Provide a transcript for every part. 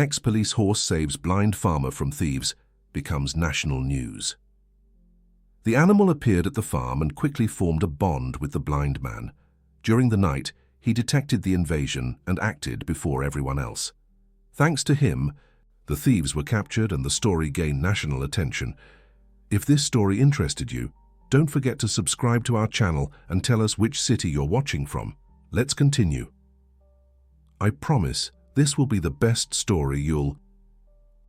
Ex-police horse saves blind farmer from thieves becomes national news. The animal appeared at the farm and quickly formed a bond with the blind man. During the night, he detected the invasion and acted before everyone else. Thanks to him, the thieves were captured and the story gained national attention. If this story interested you, don't forget to subscribe to our channel and tell us which city you're watching from. Let's continue. I promise this will be the best story you'll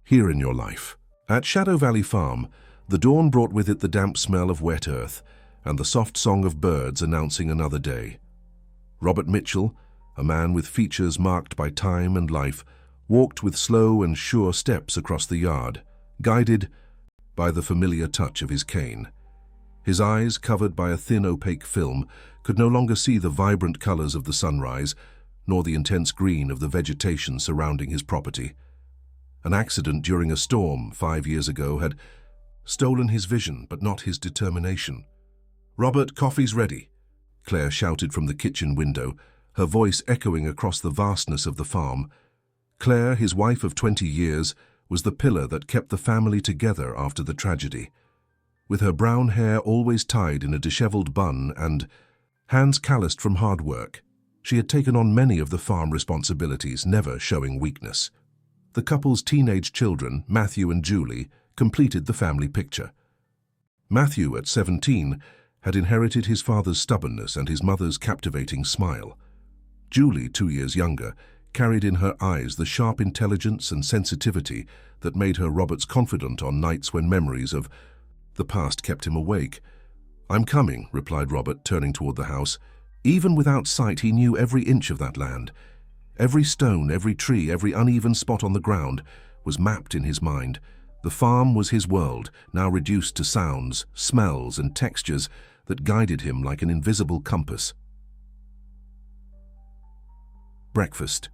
hear in your life. At Shadow Valley Farm, the dawn brought with it the damp smell of wet earth and the soft song of birds announcing another day. Robert Mitchell, a man with features marked by time and life, walked with slow and sure steps across the yard, guided by the familiar touch of his cane. His eyes, covered by a thin opaque film, could no longer see the vibrant colors of the sunrise, nor the intense green of the vegetation surrounding his property. An accident during a storm 5 years ago had stolen his vision, but not his determination. "Robert, coffee's ready," Claire shouted from the kitchen window, her voice echoing across the vastness of the farm. Claire, his wife of 20 years, was the pillar that kept the family together after the tragedy. With her brown hair always tied in a disheveled bun and hands calloused from hard work, she had taken on many of the farm responsibilities, never showing weakness. The couple's teenage children, Matthew and Julie, completed the family picture. Matthew, at 17, had inherited his father's stubbornness and his mother's captivating smile. Julie, 2 years younger, carried in her eyes the sharp intelligence and sensitivity that made her Robert's confidant on nights when memories of the past kept him awake. "I'm coming," replied Robert, turning toward the house. Even without sight, he knew every inch of that land. Every stone, every tree, every uneven spot on the ground was mapped in his mind. The farm was his world, now reduced to sounds, smells, and textures that guided him like an invisible compass. Breakfast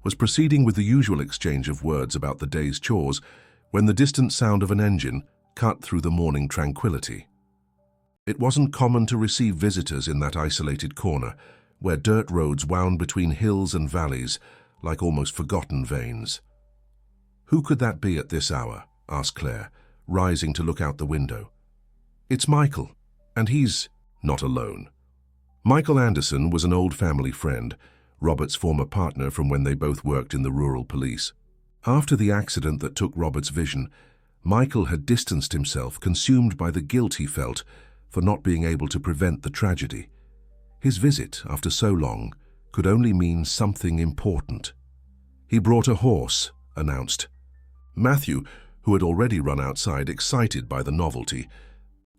was proceeding with the usual exchange of words about the day's chores when the distant sound of an engine cut through the morning tranquility. It wasn't common to receive visitors in that isolated corner, where dirt roads wound between hills and valleys like almost forgotten veins. "Who could that be at this hour?" asked Claire, rising to look out the window. "It's Michael, and he's not alone." Michael Anderson was an old family friend, Robert's former partner from when they both worked in the rural police. After the accident that took Robert's vision, Michael had distanced himself, consumed by the guilt he felt for not being able to prevent the tragedy. His visit, after so long, could only mean something important. "He brought a horse," announced Matthew, who had already run outside, excited by the novelty.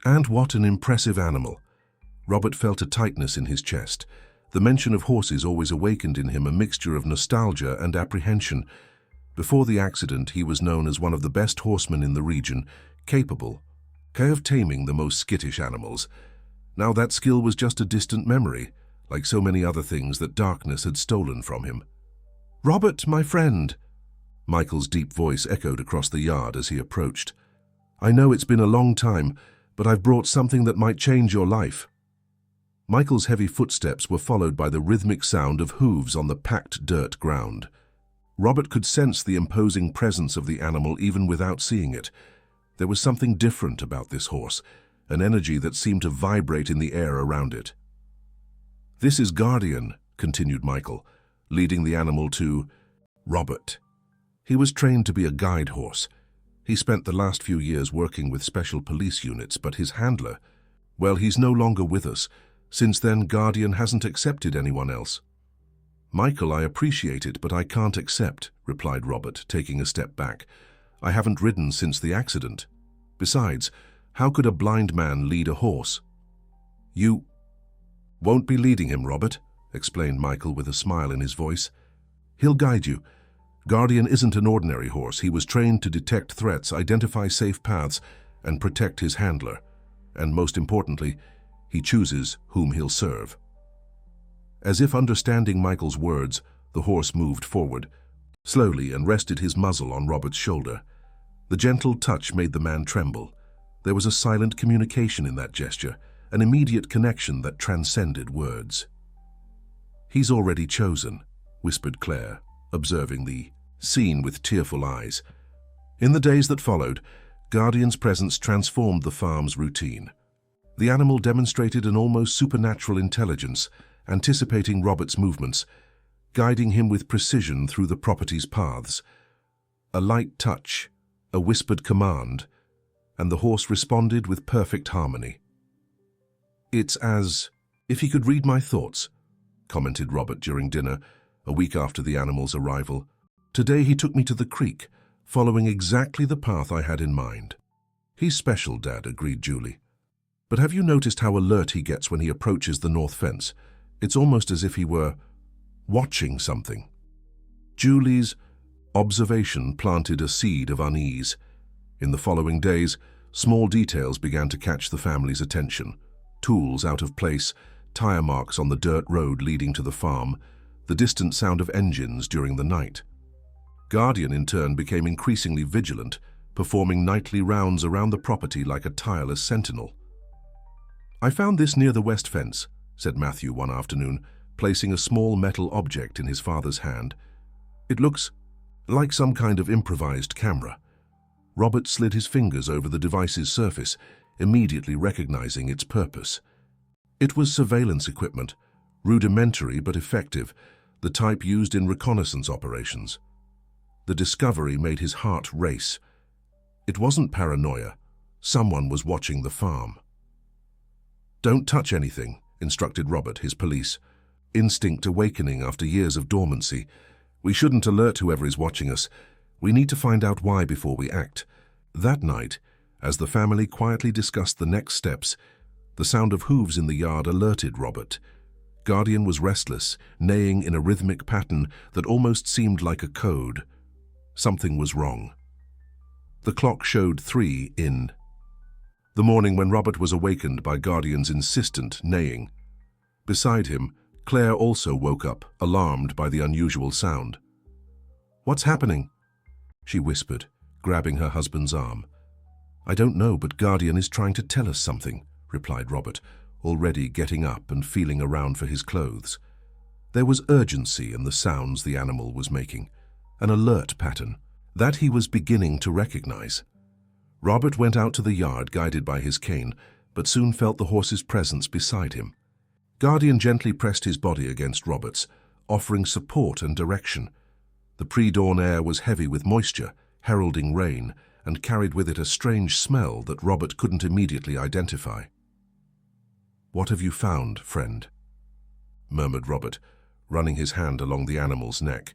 And what an impressive animal! Robert felt a tightness in his chest. The mention of horses always awakened in him a mixture of nostalgia and apprehension. Before the accident, he was known as one of the best horsemen in the region, capable of taming the most skittish animals. Now that skill was just a distant memory, like so many other things that darkness had stolen from him. "Robert, my friend!" Michael's deep voice echoed across the yard as he approached. "I know it's been a long time, but I've brought something that might change your life." Michael's heavy footsteps were followed by the rhythmic sound of hooves on the packed dirt ground. Robert could sense the imposing presence of the animal even without seeing it. There was something different about this horse, an energy that seemed to vibrate in the air around it. "This is Guardian," continued Michael, leading the animal to Robert. He was trained to be a guide horse. He spent the last few years working with special police units, but his handler, well, he's no longer with us. Since then, Guardian hasn't accepted anyone else. "Michael, I appreciate it, but I can't accept," replied Robert, taking a step back. "I haven't ridden since the accident. Besides, how could a blind man lead a horse?" "You won't be leading him, Robert," explained Michael with a smile in his voice. "He'll guide you. Guardian isn't an ordinary horse. He was trained to detect threats, identify safe paths, and protect his handler. And most importantly, he chooses whom he'll serve." As if understanding Michael's words, the horse moved forward, slowly, and rested his muzzle on Robert's shoulder. The gentle touch made the man tremble. There was a silent communication in that gesture, an immediate connection that transcended words. "He's already chosen," whispered Claire, observing the seen with tearful eyes. In the days that followed, Guardian's presence transformed the farm's routine. The animal demonstrated an almost supernatural intelligence, anticipating Robert's movements, guiding him with precision through the property's paths. A light touch, a whispered command, and the horse responded with perfect harmony. "It's as if he could read my thoughts," commented Robert during dinner, a week after the animal's arrival. "Today he took me to the creek, following exactly the path I had in mind." "He's special, Dad," agreed Julie. "But have you noticed how alert he gets when he approaches the north fence? It's almost as if he were watching something." Julie's observation planted a seed of unease. In the following days, small details began to catch the family's attention. Tools out of place, tire marks on the dirt road leading to the farm, the distant sound of engines during the night. Guardian, in turn, became increasingly vigilant, performing nightly rounds around the property like a tireless sentinel. "I found this near the west fence," said Matthew one afternoon, placing a small metal object in his father's hand. "It looks like some kind of improvised camera." Robert slid his fingers over the device's surface, immediately recognizing its purpose. It was surveillance equipment, rudimentary but effective, the type used in reconnaissance operations. The discovery made his heart race. It wasn't paranoia. Someone was watching the farm. "Don't touch anything," instructed Robert, his police instinct awakening after years of dormancy. "We shouldn't alert whoever is watching us. We need to find out why before we act." That night, as the family quietly discussed the next steps, the sound of hooves in the yard alerted Robert. Guardian was restless, neighing in a rhythmic pattern that almost seemed like a code. Something was wrong. The clock showed 3 in the morning when Robert was awakened by Guardian's insistent neighing. Beside him, Claire also woke up, alarmed by the unusual sound. "What's happening?" she whispered, grabbing her husband's arm. "I don't know, but Guardian is trying to tell us something," replied Robert, already getting up and feeling around for his clothes. There was urgency in the sounds the animal was making, an alert pattern that he was beginning to recognize. Robert went out to the yard, guided by his cane, but soon felt the horse's presence beside him. Guardian gently pressed his body against Robert's, offering support and direction. The pre-dawn air was heavy with moisture, heralding rain, and carried with it a strange smell that Robert couldn't immediately identify. "What have you found, friend?" murmured Robert, running his hand along the animal's neck.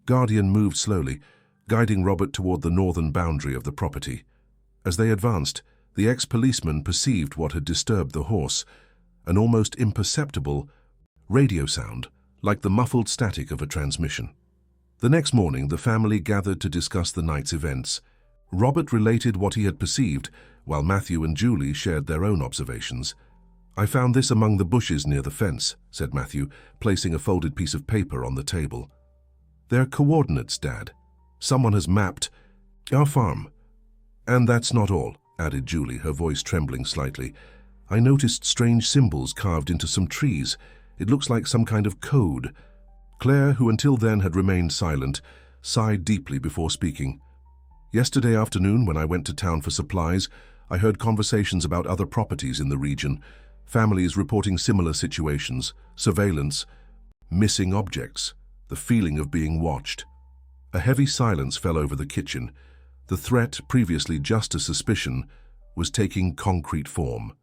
Guardian moved slowly, guiding Robert toward the northern boundary of the property. As they advanced, the ex-policeman perceived what had disturbed the horse, an almost imperceptible radio sound, like the muffled static of a transmission. The next morning, the family gathered to discuss the night's events. Robert related what he had perceived, while Matthew and Julie shared their own observations. "I found this among the bushes near the fence," said Matthew, placing a folded piece of paper on the table. "They're coordinates, Dad. Someone has mapped our farm." "And that's not all," added Julie, her voice trembling slightly. "I noticed strange symbols carved into some trees. It looks like some kind of code." Claire, who until then had remained silent, sighed deeply before speaking. "Yesterday afternoon, when I went to town for supplies, I heard conversations about other properties in the region, families reporting similar situations, surveillance, missing objects, the feeling of being watched." A heavy silence fell over the kitchen. The threat, previously just a suspicion, was taking concrete form.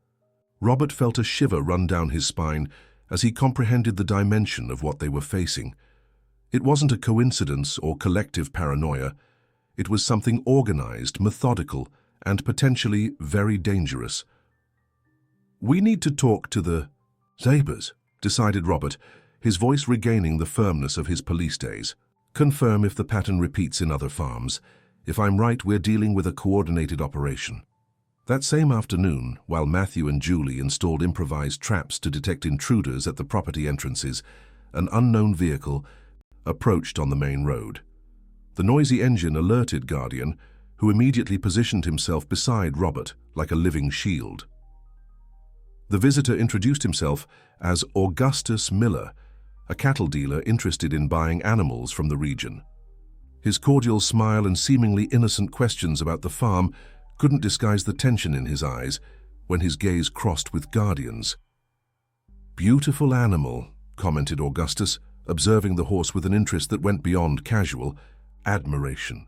Robert felt a shiver run down his spine as he comprehended the dimension of what they were facing. It wasn't a coincidence or collective paranoia. It was something organized, methodical, and potentially very dangerous. "We need to talk to the Zabers," decided Robert, his voice regaining the firmness of his police days. "Confirm if the pattern repeats in other farms. If I'm right, we're dealing with a coordinated operation." That same afternoon, while Matthew and Julie installed improvised traps to detect intruders at the property entrances, an unknown vehicle approached on the main road. The noisy engine alerted Guardian, who immediately positioned himself beside Robert like a living shield. The visitor introduced himself as Augustus Miller, a cattle dealer interested in buying animals from the region. His cordial smile and seemingly innocent questions about the farm couldn't disguise the tension in his eyes when his gaze crossed with Guardian's. "Beautiful animal," commented Augustus, observing the horse with an interest that went beyond casual admiration.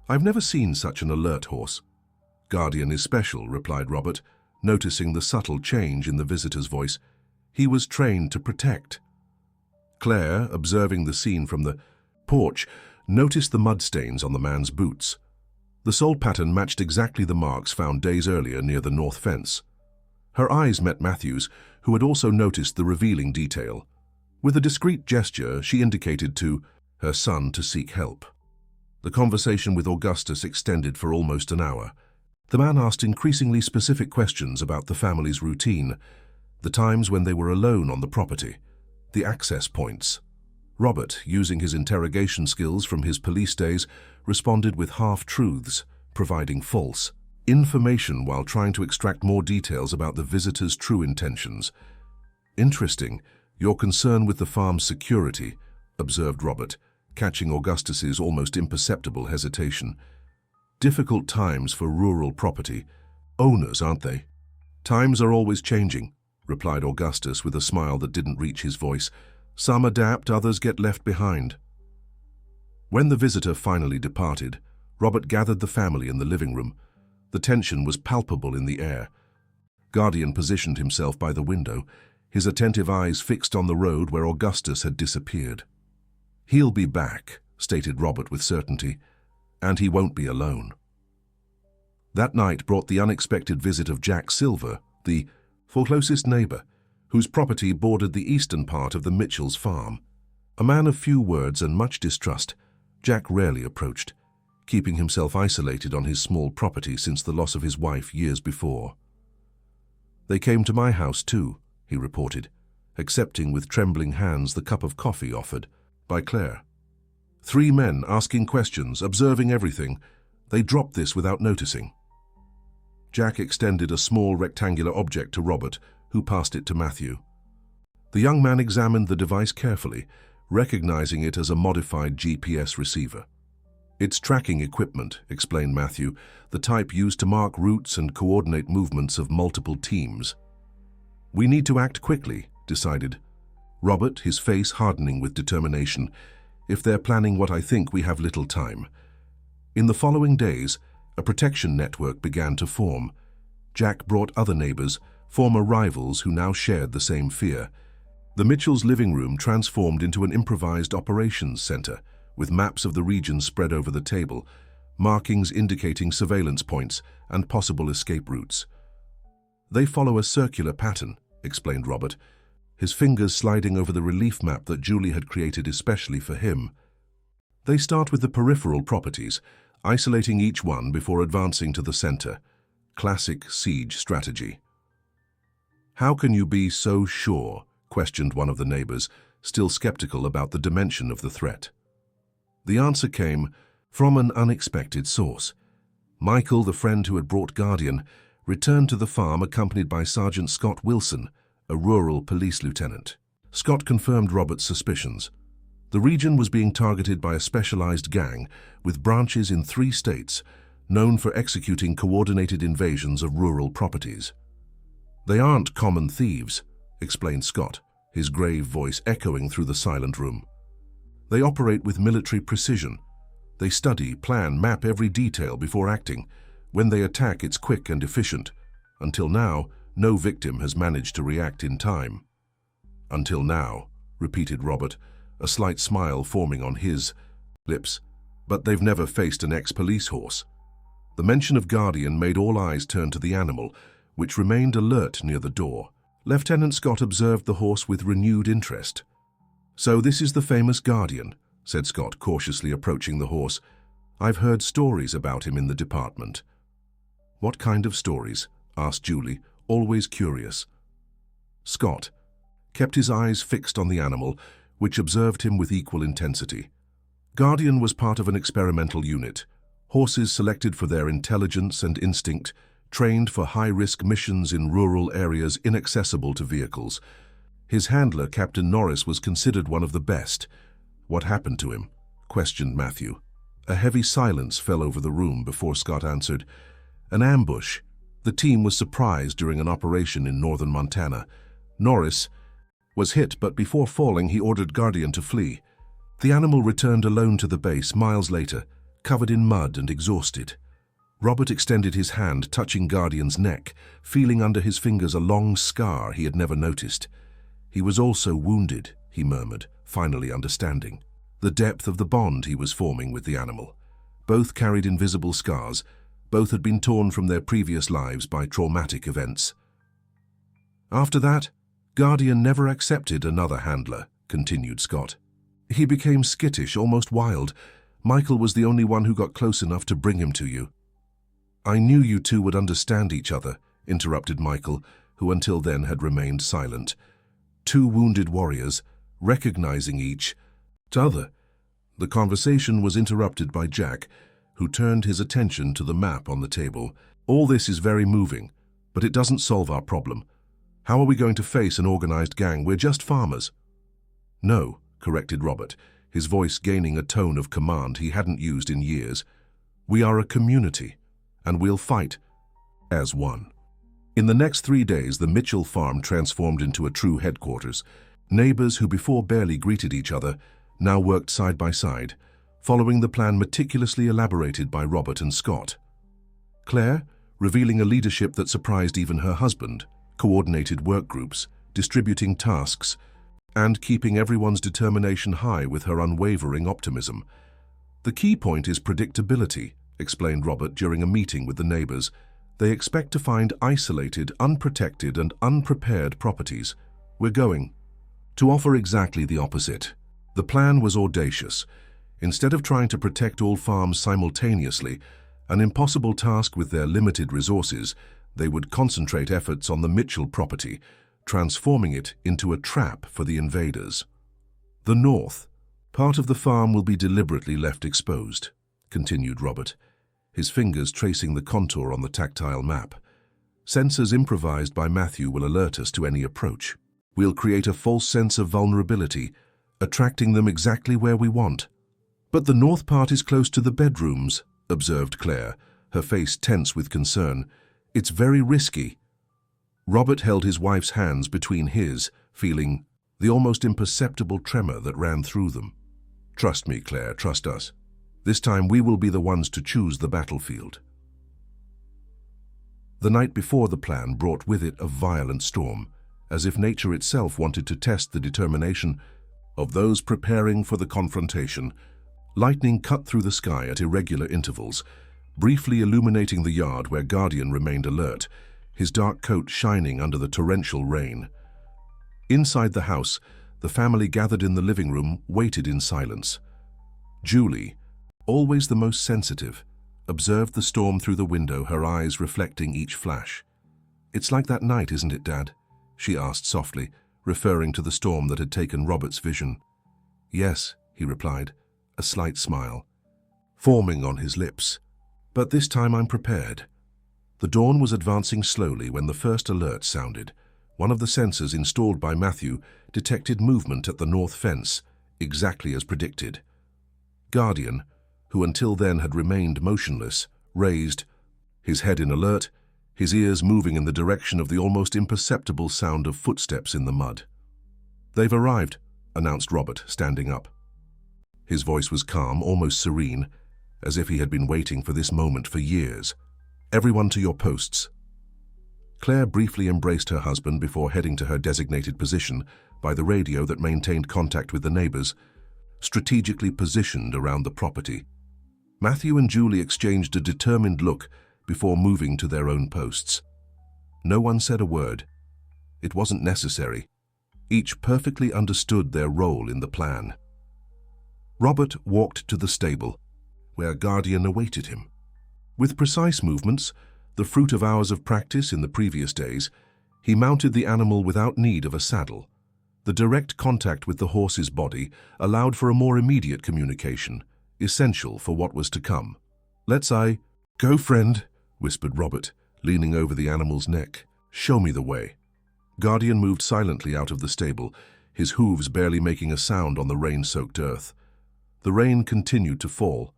"I've never seen such an alert horse." "Guardian is special," replied Robert, noticing the subtle change in the visitor's voice. "He was trained to protect." Claire, observing the scene from the porch, noticed the mud stains on the man's boots. The sole pattern matched exactly the marks found days earlier near the north fence. Her eyes met Matthew's, who had also noticed the revealing detail. With a discreet gesture, she indicated to her son to seek help. The conversation with Augustus extended for almost an hour. The man asked increasingly specific questions about the family's routine, the times when they were alone on the property, the access points. Robert, using his interrogation skills from his police days, responded with half-truths, providing false information while trying to extract more details about the visitor's true intentions. "Interesting, your concern with the farm's security," observed Robert, catching Augustus's almost imperceptible hesitation. "Difficult times for rural property owners, aren't they?" "Times are always changing," replied Augustus with a smile that didn't reach his voice. "Some adapt, others get left behind." When the visitor finally departed, Robert gathered the family in the living room. The tension was palpable in the air. Guardian positioned himself by the window, his attentive eyes fixed on the road where Augustus had disappeared. "He'll be back," stated Robert with certainty, "and he won't be alone." That night brought the unexpected visit of Jack Silver, the closest neighbor, whose property bordered the eastern part of the Mitchells' farm. A man of few words and much distrust, Jack rarely approached, keeping himself isolated on his small property since the loss of his wife years before. "They came to my house too," he reported, accepting with trembling hands the cup of coffee offered by Claire. "3 men asking questions, observing everything. They dropped this without noticing." Jack extended a small rectangular object to Robert, who passed it to Matthew. The young man examined the device carefully, recognizing it as a modified GPS receiver. "It's tracking equipment," explained Matthew, "the type used to mark routes and coordinate movements of multiple teams." "We need to act quickly," decided Robert, his face hardening with determination. "If they're planning what I think, we have little time." In the following days, a protection network began to form. Jack brought other neighbors, former rivals who now shared the same fear. The Mitchells' living room transformed into an improvised operations center, with maps of the region spread over the table, markings indicating surveillance points and possible escape routes. "They follow a circular pattern," explained Robert, his fingers sliding over the relief map that Julie had created especially for him. "They start with the peripheral properties, isolating each one before advancing to the center. Classic siege strategy." "How can you be so sure?" questioned one of the neighbors, still skeptical about the dimension of the threat. The answer came from an unexpected source. Michael, the friend who had brought Guardian, returned to the farm accompanied by Sergeant Scott Wilson, a rural police lieutenant. Scott confirmed Robert's suspicions. The region was being targeted by a specialized gang with branches in 3 states, known for executing coordinated invasions of rural properties. "They aren't common thieves," explained Scott, his grave voice echoing through the silent room. "They operate with military precision. They study, plan, map every detail before acting. When they attack, it's quick and efficient. Until now, no victim has managed to react in time." "Until now," repeated Robert, a slight smile forming on his lips. "But they've never faced an ex-police horse." The mention of Guardian made all eyes turn to the animal, which remained alert near the door. Lieutenant Scott observed the horse with renewed interest. "So this is the famous Guardian," said Scott, cautiously approaching the horse. "I've heard stories about him in the department." "What kind of stories?" asked Julie, always curious. Scott kept his eyes fixed on the animal, which observed him with equal intensity. Guardian was part of an experimental unit, horses selected for their intelligence and instinct, trained for high-risk missions in rural areas inaccessible to vehicles. His handler, Captain Norris, was considered one of the best. "What happened to him?" questioned Matthew. A heavy silence fell over the room before Scott answered. An ambush. The team was surprised during an operation in northern Montana. Norris was hit, but before falling, he ordered Guardian to flee. The animal returned alone to the base miles later, covered in mud and exhausted. Robert extended his hand, touching Guardian's neck, feeling under his fingers a long scar he had never noticed. He was also wounded, he murmured, finally understanding the depth of the bond he was forming with the animal. Both carried invisible scars. Both had been torn from their previous lives by traumatic events. After that, Guardian never accepted another handler, continued Scott. He became skittish, almost wild. Michael was the only one who got close enough to bring him to you. I knew you two would understand each other, interrupted Michael, who until then had remained silent. Two wounded warriors, recognizing each other. The conversation was interrupted by Jack, who turned his attention to the map on the table. All this is very moving, but it doesn't solve our problem. How are we going to face an organized gang? We're just farmers. No, corrected Robert, his voice gaining a tone of command he hadn't used in years. We are a community, and we'll fight as one. In the next 3 days, the Mitchell farm transformed into a true headquarters. Neighbors who before barely greeted each other now worked side by side, following the plan meticulously elaborated by Robert and Scott. Claire, revealing a leadership that surprised even her husband, coordinated work groups, distributing tasks, and keeping everyone's determination high with her unwavering optimism. The key point is predictability, explained Robert during a meeting with the neighbors. They expect to find isolated, unprotected, and unprepared properties. We're going to offer exactly the opposite. The plan was audacious. Instead of trying to protect all farms simultaneously, an impossible task with their limited resources, they would concentrate efforts on the Mitchell property, transforming it into a trap for the invaders. The north, part of the farm will be deliberately left exposed, continued Robert, his fingers tracing the contour on the tactile map. Sensors improvised by Matthew will alert us to any approach. We'll create a false sense of vulnerability, attracting them exactly where we want. But the north part is close to the bedrooms, observed Claire, her face tense with concern. It's very risky. Robert held his wife's hands between his, feeling the almost imperceptible tremor that ran through them. Trust me, Claire, trust us. This time we will be the ones to choose the battlefield. The night before, the plan brought with it a violent storm, as if nature itself wanted to test the determination of those preparing for the confrontation. Lightning cut through the sky at irregular intervals, briefly illuminating the yard where Guardian remained alert, his dark coat shining under the torrential rain. Inside the house, the family gathered in the living room waited in silence. Julie, always the most sensitive, observed the storm through the window, her eyes reflecting each flash. "It's like that night, isn't it, Dad?" she asked softly, referring to the storm that had taken Robert's vision. "Yes," he replied, a slight smile forming on his lips. "But this time I'm prepared." The dawn was advancing slowly when the first alert sounded. One of the sensors installed by Matthew detected movement at the north fence, exactly as predicted. Guardian, who until then had remained motionless, raised, his head in alert, his ears moving in the direction of the almost imperceptible sound of footsteps in the mud. "They've arrived," announced Robert, standing up. His voice was calm, almost serene, as if he had been waiting for this moment for years. "Everyone to your posts." Claire briefly embraced her husband before heading to her designated position by the radio that maintained contact with the neighbors, strategically positioned around the property. Matthew and Julie exchanged a determined look before moving to their own posts. No one said a word. It wasn't necessary. Each perfectly understood their role in the plan. Robert walked to the stable, where Guardian awaited him. With precise movements, the fruit of hours of practice in the previous days, he mounted the animal without need of a saddle. The direct contact with the horse's body allowed for a more immediate communication, essential for what was to come. "Let's go, friend," whispered Robert, leaning over the animal's neck. "Show me the way." Guardian moved silently out of the stable, his hooves barely making a sound on the rain-soaked earth. The rain continued to fall,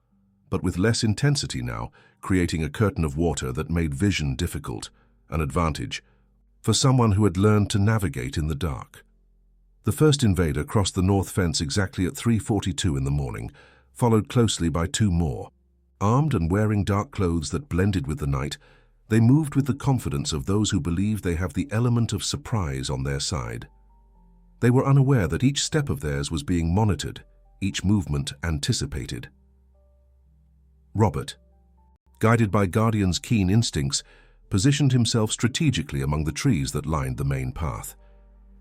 but with less intensity now, creating a curtain of water that made vision difficult, an advantage for someone who had learned to navigate in the dark. The first invader crossed the north fence exactly at 3:42 in the morning, followed closely by two more. Armed and wearing dark clothes that blended with the night, they moved with the confidence of those who believe they have the element of surprise on their side. They were unaware that each step of theirs was being monitored, each movement anticipated. Robert, guided by Guardian's keen instincts, positioned himself strategically among the trees that lined the main path.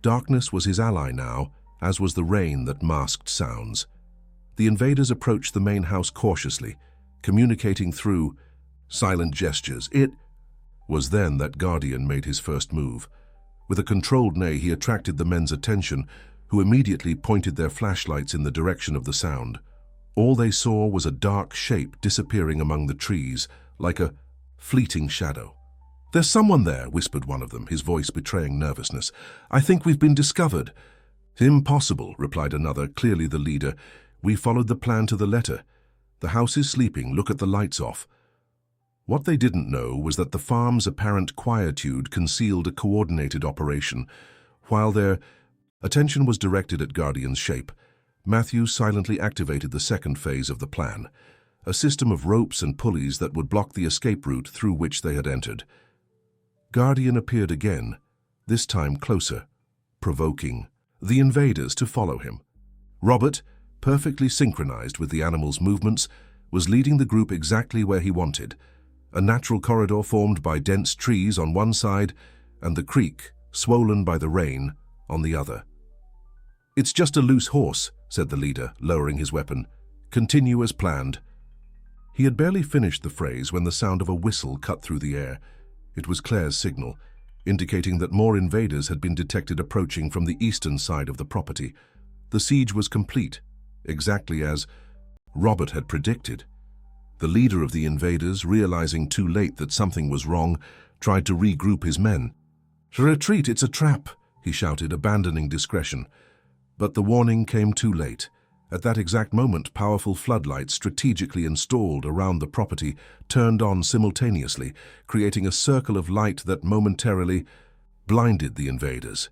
Darkness was his ally now, as was the rain that masked sounds. The invaders approached the main house cautiously, communicating through silent gestures. It was then that Guardian made his first move. With a controlled neigh, he attracted the men's attention, who immediately pointed their flashlights in the direction of the sound. All they saw was a dark shape disappearing among the trees, like a fleeting shadow. "There's someone there," whispered one of them, his voice betraying nervousness. "I think we've been discovered." "Impossible," replied another, clearly the leader. "We followed the plan to the letter. The house is sleeping. Look at the lights off." What they didn't know was that the farm's apparent quietude concealed a coordinated operation. While their attention was directed at Guardian's shape, Matthews silently activated the second phase of the plan, a system of ropes and pulleys that would block the escape route through which they had entered. Guardian appeared again, this time closer, provoking the invaders to follow him. Robert, perfectly synchronized with the animal's movements, was leading the group exactly where he wanted, a natural corridor formed by dense trees on one side and the creek, swollen by the rain, on the other. "It's just a loose horse," said the leader, lowering his weapon. "Continue as planned." He had barely finished the phrase when the sound of a whistle cut through the air. It was Claire's signal, indicating that more invaders had been detected approaching from the eastern side of the property. The siege was complete, exactly as Robert had predicted. The leader of the invaders, realizing too late that something was wrong, tried to regroup his men. "Retreat, it's a trap," he shouted, abandoning discretion. But the warning came too late. At that exact moment, powerful floodlights strategically installed around the property turned on simultaneously, creating a circle of light that momentarily blinded the invaders.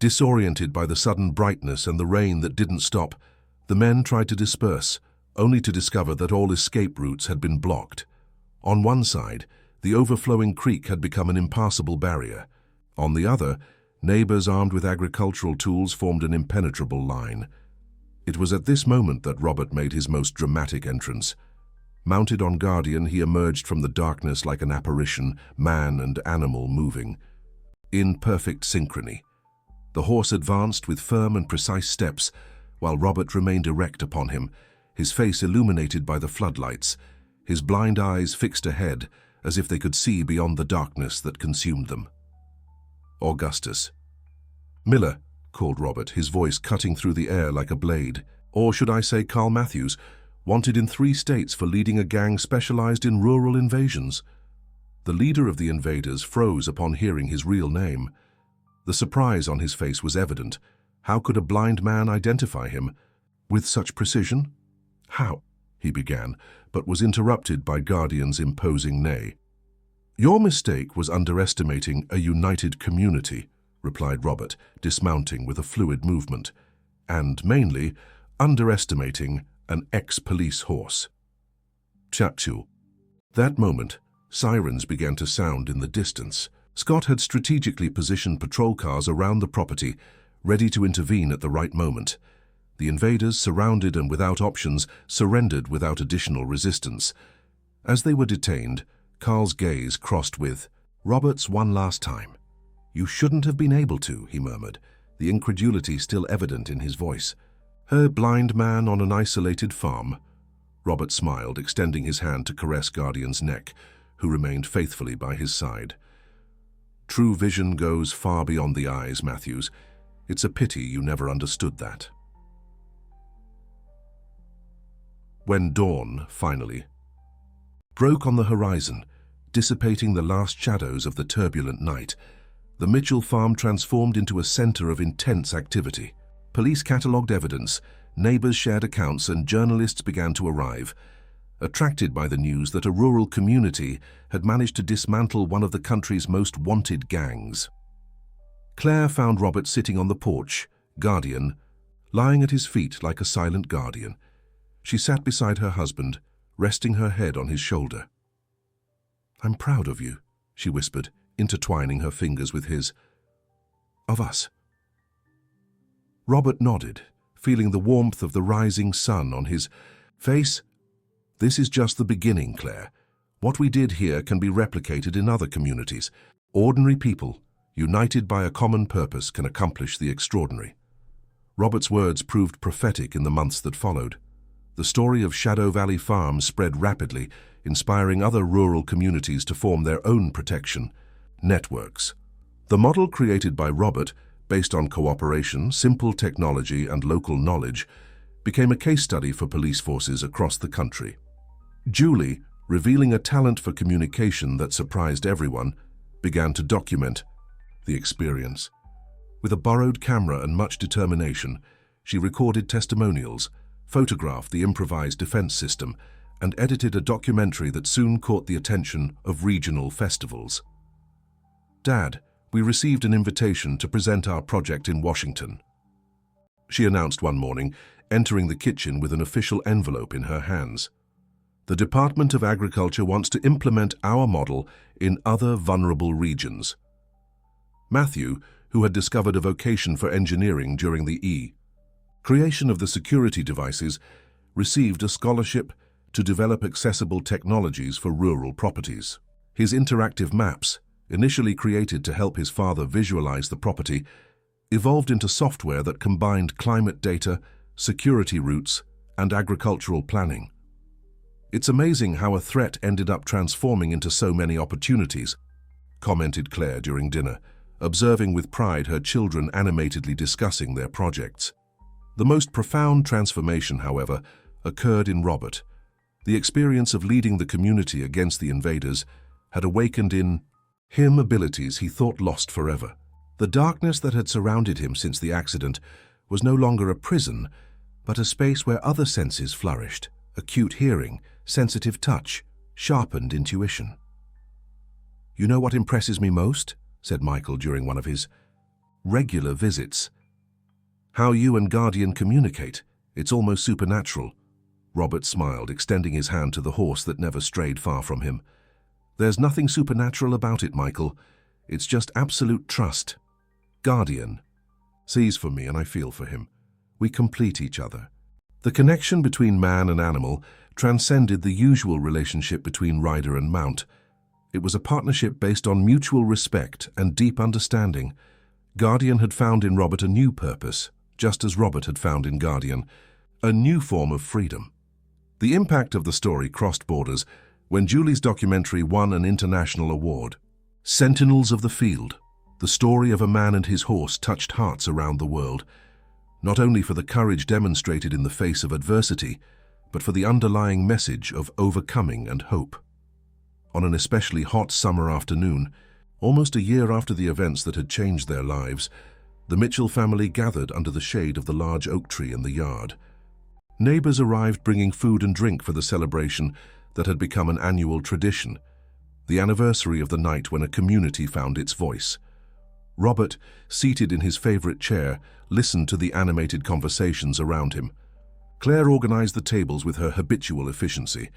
Disoriented by the sudden brightness and the rain that didn't stop, the men tried to disperse, only to discover that all escape routes had been blocked. On one side, the overflowing creek had become an impassable barrier. On the other, neighbors armed with agricultural tools formed an impenetrable line. It was at this moment that Robert made his most dramatic entrance. Mounted on Guardian, he emerged from the darkness like an apparition, man and animal moving. In perfect synchrony, the horse advanced with firm and precise steps, while Robert remained erect upon him, his face illuminated by the floodlights, his blind eyes fixed ahead, as if they could see beyond the darkness that consumed them. "Augustus." "Miller," called Robert, his voice cutting through the air like a blade. "Or should I say Carl Matthews, wanted in 3 states for leading a gang specialized in rural invasions." The leader of the invaders froze upon hearing his real name. The surprise on his face was evident. How could a blind man identify him with such precision? "How?" he began, but was interrupted by Guardian's imposing neigh. "Your mistake was underestimating a united community," replied Robert, dismounting with a fluid movement, "and mainly underestimating an ex-police horse." Chapter. That moment, sirens began to sound in the distance. Scott had strategically positioned patrol cars around the property, ready to intervene at the right moment. The invaders, surrounded and without options, surrendered without additional resistance. As they were detained, Carl's gaze crossed with Robert's one last time. "You shouldn't have been able to," he murmured, the incredulity still evident in his voice. "A blind man on an isolated farm?" Robert smiled, extending his hand to caress Guardian's neck, who remained faithfully by his side. "True vision goes far beyond the eyes, Matthews. It's a pity you never understood that." When dawn, finally, broke on the horizon, dissipating the last shadows of the turbulent night, the Mitchell farm transformed into a center of intense activity. Police catalogued evidence, neighbors shared accounts, and journalists began to arrive. attracted by the news that a rural community had managed to dismantle one of the country's most wanted gangs. Claire found Robert sitting on the porch, Guardian, lying at his feet like a silent guardian. She sat beside her husband, resting her head on his shoulder. "I'm proud of you," she whispered, intertwining her fingers with his. "Of us." Robert nodded, feeling the warmth of the rising sun on his face. "This is just the beginning, Claire. What we did here can be replicated in other communities. Ordinary people, united by a common purpose, can accomplish the extraordinary." Robert's words proved prophetic in the months that followed. The story of Shadow Valley Farm spread rapidly, inspiring other rural communities to form their own protection networks. The model created by Robert, based on cooperation, simple technology, and local knowledge, became a case study for police forces across the country. Julie, revealing a talent for communication that surprised everyone, began to document the experience. With a borrowed camera and much determination, she recorded testimonials, photographed the improvised defense system, and edited a documentary that soon caught the attention of regional festivals. "Dad, we received an invitation to present our project in Washington," she announced one morning, entering the kitchen with an official envelope in her hands. "The Department of Agriculture wants to implement our model in other vulnerable regions." Matthew, who had discovered a vocation for engineering during the creation of the security devices, received a scholarship to develop accessible technologies for rural properties. His interactive maps, initially created to help his father visualize the property, evolved into software that combined climate data, security routes, and agricultural planning. "It's amazing how a threat ended up transforming into so many opportunities," commented Claire during dinner, observing with pride her children animatedly discussing their projects. The most profound transformation, however, occurred in Robert. The experience of leading the community against the invaders had awakened in him abilities he thought lost forever. The darkness that had surrounded him since the accident was no longer a prison, but a space where other senses flourished: acute hearing, sensitive touch, sharpened intuition. "You know what impresses me most?" said Michael during one of his regular visits. "How you and Guardian communicate. It's almost supernatural." Robert smiled, extending his hand to the horse that never strayed far from him. "There's nothing supernatural about it, Michael. It's just absolute trust. Guardian sees for me and I feel for him. We complete each other." The connection between man and animal transcended the usual relationship between rider and mount. It was a partnership based on mutual respect and deep understanding. Guardian had found in Robert a new purpose, just as Robert had found in Guardian a new form of freedom. The impact of the story crossed borders when Julie's documentary won an international award. Sentinels of the Field, the story of a man and his horse, touched hearts around the world, not only for the courage demonstrated in the face of adversity, but for the underlying message of overcoming and hope. On an especially hot summer afternoon, almost a year after the events that had changed their lives, the Mitchell family gathered under the shade of the large oak tree in the yard. Neighbors arrived bringing food and drink for the celebration that had become an annual tradition, the anniversary of the night when a community found its voice. Robert, seated in his favorite chair, listened to the animated conversations around him. Claire organized the tables with her habitual efficiency,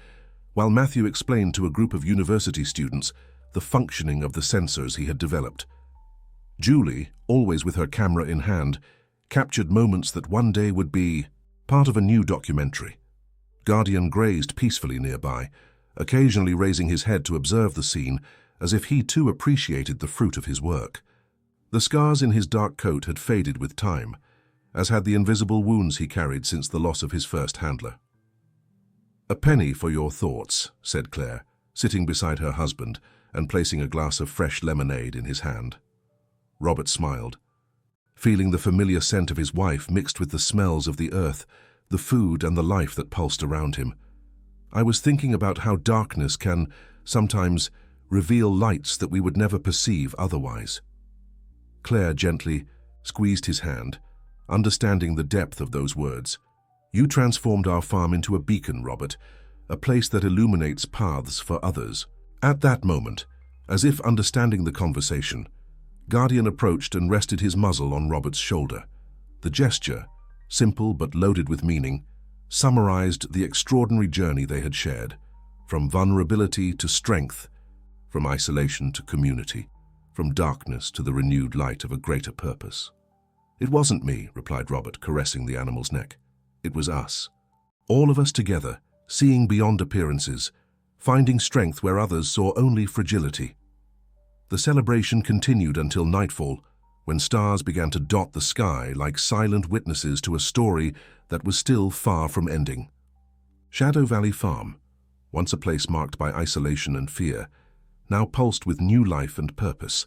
while Matthew explained to a group of university students the functioning of the sensors he had developed. Julie, always with her camera in hand, captured moments that one day would be part of a new documentary. Guardian grazed peacefully nearby, occasionally raising his head to observe the scene as if he too appreciated the fruit of his work. The scars in his dark coat had faded with time, as had the invisible wounds he carried since the loss of his first handler. "A penny for your thoughts," said Claire, sitting beside her husband and placing a glass of fresh lemonade in his hand. Robert smiled, feeling the familiar scent of his wife mixed with the smells of the earth, the food and the life that pulsed around him. "I was thinking about how darkness can sometimes reveal lights that we would never perceive otherwise." Claire gently squeezed his hand, understanding the depth of those words. "You transformed our farm into a beacon, Robert, a place that illuminates paths for others. At that moment, as if understanding the conversation, Guardian approached and rested his muzzle on Robert's shoulder. The gesture, simple but loaded with meaning, summarized the extraordinary journey they had shared, from vulnerability to strength, from isolation to community, from darkness to the renewed light of a greater purpose. "It wasn't me," replied Robert, caressing the animal's neck. "It was us. All of us together, seeing beyond appearances, finding strength where others saw only fragility." The celebration continued until nightfall, when stars began to dot the sky like silent witnesses to a story that was still far from ending. Shadow Valley Farm, once a place marked by isolation and fear, now pulsed with new life and purpose,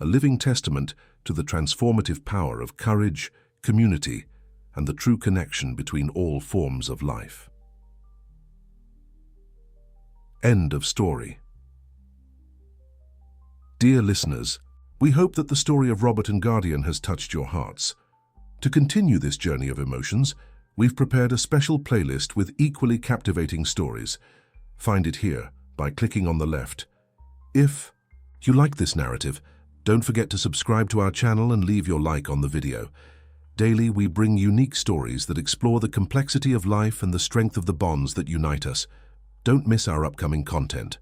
a living testament to the transformative power of courage, community, and the true connection between all forms of life. End of story. Dear listeners, we hope that the story of Robert and Guardian has touched your hearts. To continue this journey of emotions, we've prepared a special playlist with equally captivating stories. Find it here by clicking on the left. If you like this narrative, don't forget to subscribe to our channel and leave your like on the video. Daily, we bring unique stories that explore the complexity of life and the strength of the bonds that unite us. Don't miss our upcoming content.